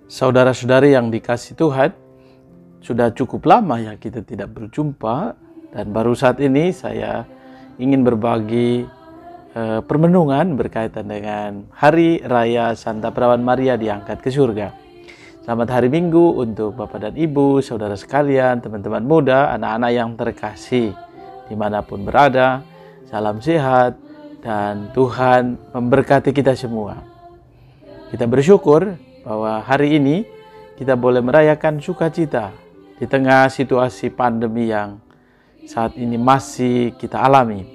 Saudara-saudari yang dikasihi Tuhan, sudah cukup lama ya kita tidak berjumpa, dan baru saat ini saya ingin berbagi permenungan berkaitan dengan Hari Raya Santa Perawan Maria diangkat ke surga. Selamat hari Minggu untuk Bapak dan Ibu, saudara sekalian, teman-teman muda, anak-anak yang terkasih dimanapun berada. Salam sehat dan Tuhan memberkati kita semua. Kita bersyukur bahwa hari ini kita boleh merayakan sukacita di tengah situasi pandemi yang saat ini masih kita alami.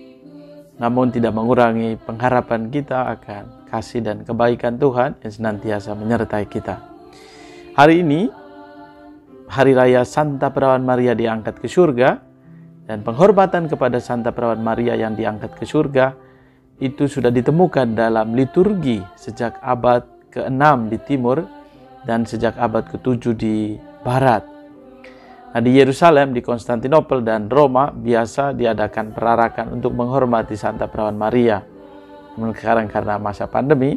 Namun tidak mengurangi pengharapan kita akan kasih dan kebaikan Tuhan yang senantiasa menyertai kita. Hari ini, Hari Raya Santa Perawan Maria diangkat ke surga, dan penghormatan kepada Santa Perawan Maria yang diangkat ke surga itu sudah ditemukan dalam liturgi sejak abad ke-6 di timur dan sejak abad ke-7 di barat. Nah, di Yerusalem, di Konstantinopel dan Roma biasa diadakan perarakan untuk menghormati Santa Perawan Maria. Namun sekarang karena masa pandemi,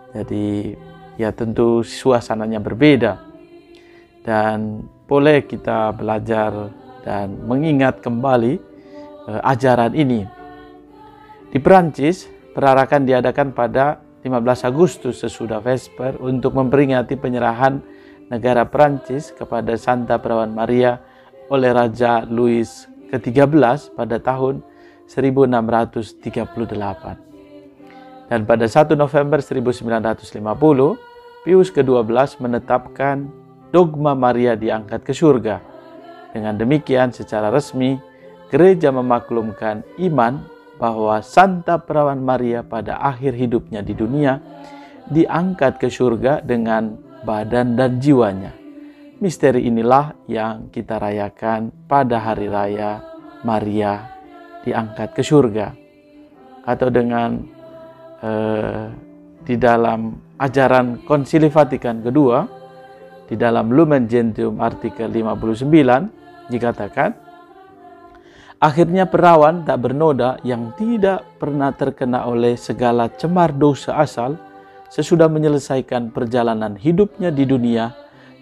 jadi ya tentu suasananya berbeda. Dan boleh kita belajar dan mengingat kembali ajaran ini. Di Perancis, perarakan diadakan pada 15 Agustus sesudah Vesper untuk memperingati penyerahan negara Perancis kepada Santa Perawan Maria oleh Raja Louis ke-13 pada tahun 1638. Dan pada 1 November 1950, Pius ke-12 menetapkan dogma Maria diangkat ke surga. Dengan demikian, secara resmi, gereja memaklumkan iman bahwa Santa Perawan Maria pada akhir hidupnya di dunia diangkat ke surga dengan badan dan jiwanya. Misteri inilah yang kita rayakan pada Hari Raya Maria diangkat ke surga. Atau dengan di dalam ajaran Konsili Vatikan kedua, di dalam Lumen Gentium artikel 59 dikatakan, akhirnya perawan tak bernoda yang tidak pernah terkena oleh segala cemar dosa asal sesudah menyelesaikan perjalanan hidupnya di dunia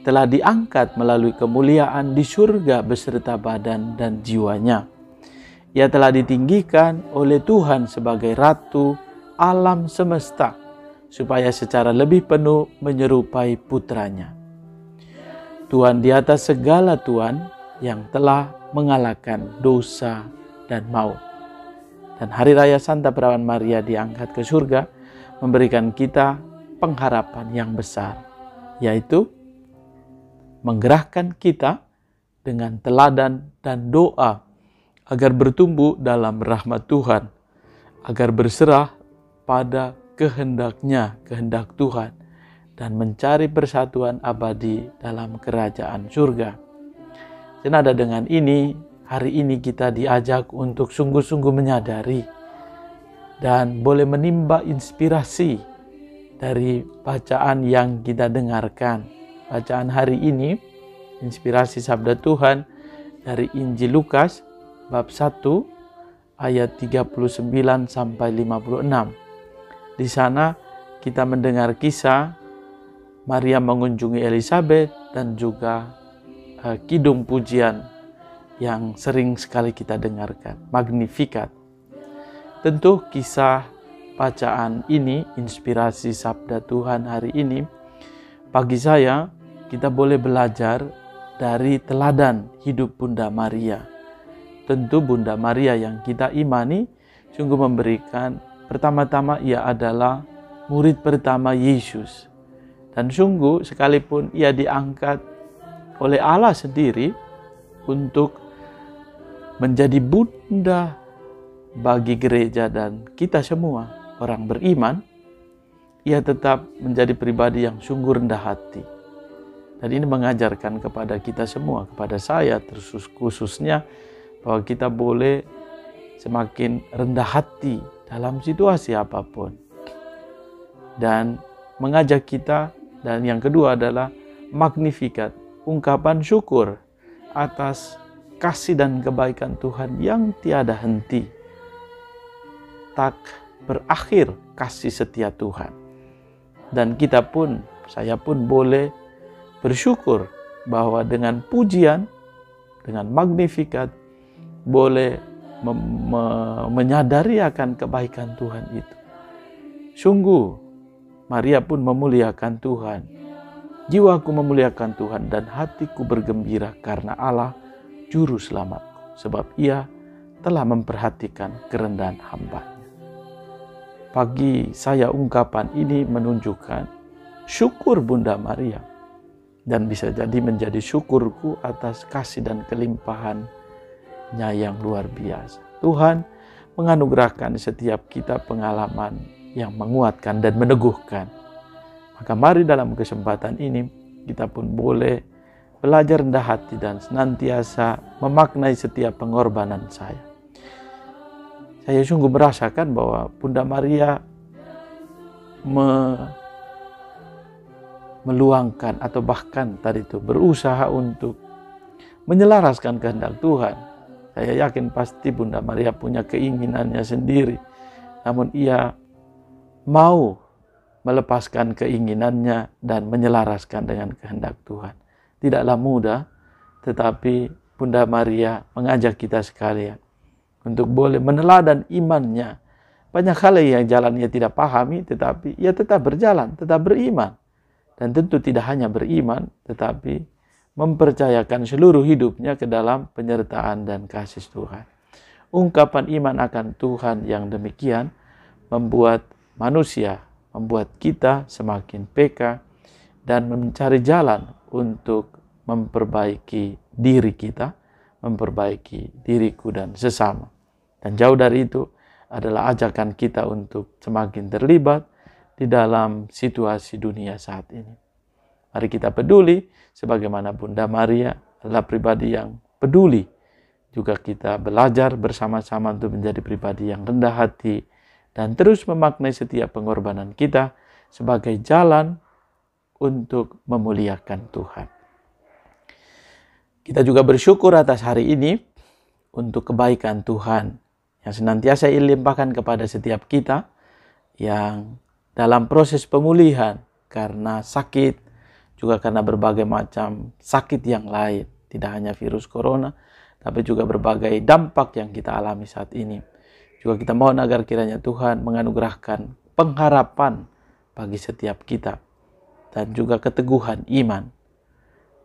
telah diangkat melalui kemuliaan di surga beserta badan dan jiwanya. Ia telah ditinggikan oleh Tuhan sebagai Ratu alam semesta supaya secara lebih penuh menyerupai putranya. Tuhan di atas segala Tuhan yang telah mengalahkan dosa dan maut. Dan Hari Raya Santa Perawan Maria diangkat ke surga memberikan kita pengharapan yang besar, yaitu menggerakkan kita dengan teladan dan doa agar bertumbuh dalam rahmat Tuhan, agar berserah pada kehendak-Nya, kehendak Tuhan, dan mencari persatuan abadi dalam kerajaan surga. Senada dengan ini, hari ini kita diajak untuk sungguh-sungguh menyadari dan boleh menimba inspirasi dari bacaan yang kita dengarkan. Bacaan hari ini, inspirasi sabda Tuhan dari Injil Lukas, bab 1, ayat 39 sampai 56. Di sana kita mendengar kisah Maria mengunjungi Elizabeth dan juga kidung pujian yang sering sekali kita dengarkan, Magnificat. Tentu kisah bacaan ini, inspirasi sabda Tuhan hari ini, bagi saya kita boleh belajar dari teladan hidup Bunda Maria. Tentu Bunda Maria yang kita imani sungguh memberikan, pertama-tama ia adalah murid pertama Yesus. Dan sungguh sekalipun ia diangkat oleh Allah sendiri untuk menjadi bunda bagi gereja dan kita semua orang beriman, ia tetap menjadi pribadi yang sungguh rendah hati. Dan ini mengajarkan kepada kita semua, kepada saya khususnya, bahwa kita boleh semakin rendah hati dalam situasi apapun. Dan mengajak kita, dan yang kedua adalah Magnificat, ungkapan syukur atas kasih dan kebaikan Tuhan yang tiada henti. Tak berakhir kasih setia Tuhan. Dan kita pun, saya pun boleh bersyukur bahwa dengan pujian, dengan Magnificat, boleh menyadari akan kebaikan Tuhan itu. Sungguh, Maria pun memuliakan Tuhan. Jiwaku memuliakan Tuhan dan hatiku bergembira karena Allah Juru Selamatku, sebab Ia telah memperhatikan kerendahan hamba-Nya. Pagi saya ungkapan ini menunjukkan syukur Bunda Maria, dan bisa jadi menjadi syukurku atas kasih dan kelimpahan-Nya yang luar biasa. Tuhan menganugerahkan setiap kita pengalaman yang menguatkan dan meneguhkan. Maka mari dalam kesempatan ini kita pun boleh belajar rendah hati dan senantiasa memaknai setiap pengorbanan saya. Saya sungguh merasakan bahwa Bunda Maria meluangkan atau bahkan tadi itu berusaha untuk menyelaraskan kehendak Tuhan. Saya yakin pasti Bunda Maria punya keinginannya sendiri, namun ia mau melepaskan keinginannya dan menyelaraskan dengan kehendak Tuhan. Tidaklah mudah, tetapi Bunda Maria mengajak kita sekalian untuk boleh meneladan imannya. Banyak hal yang jalannya tidak pahami, tetapi ia tetap berjalan, tetap beriman. Dan tentu tidak hanya beriman, tetapi mempercayakan seluruh hidupnya ke dalam penyertaan dan kasih Tuhan. Ungkapan iman akan Tuhan yang demikian membuat manusia, membuat kita semakin peka dan mencari jalan untuk memperbaiki diri kita, memperbaiki diriku dan sesama. Dan jauh dari itu adalah ajakan kita untuk semakin terlibat di dalam situasi dunia saat ini. Mari kita peduli sebagaimana Bunda Maria adalah pribadi yang peduli. Juga kita belajar bersama-sama untuk menjadi pribadi yang rendah hati dan terus memaknai setiap pengorbanan kita sebagai jalan untuk memuliakan Tuhan. Kita juga bersyukur atas hari ini untuk kebaikan Tuhan yang senantiasa dilimpahkan kepada setiap kita yang dalam proses pemulihan karena sakit, juga karena berbagai macam sakit yang lain. Tidak hanya virus corona, tapi juga berbagai dampak yang kita alami saat ini. Juga kita mohon agar kiranya Tuhan menganugerahkan pengharapan bagi setiap kita dan juga keteguhan iman.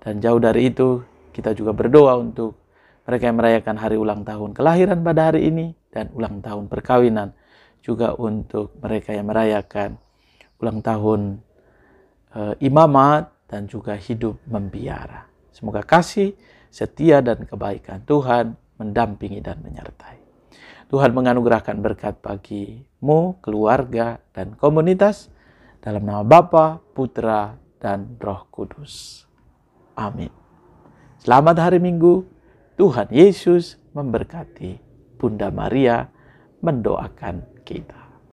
Dan jauh dari itu, kita juga berdoa untuk mereka yang merayakan hari ulang tahun kelahiran pada hari ini dan ulang tahun perkawinan. Juga untuk mereka yang merayakan ulang tahun imamat dan juga hidup membiara. Semoga kasih, setia dan kebaikan Tuhan mendampingi dan menyertai. Tuhan menganugerahkan berkat bagimu, keluarga, dan komunitas dalam nama Bapa, Putra, dan Roh Kudus. Amin. Selamat hari Minggu. Tuhan Yesus memberkati. Bunda Maria mendoakan kita.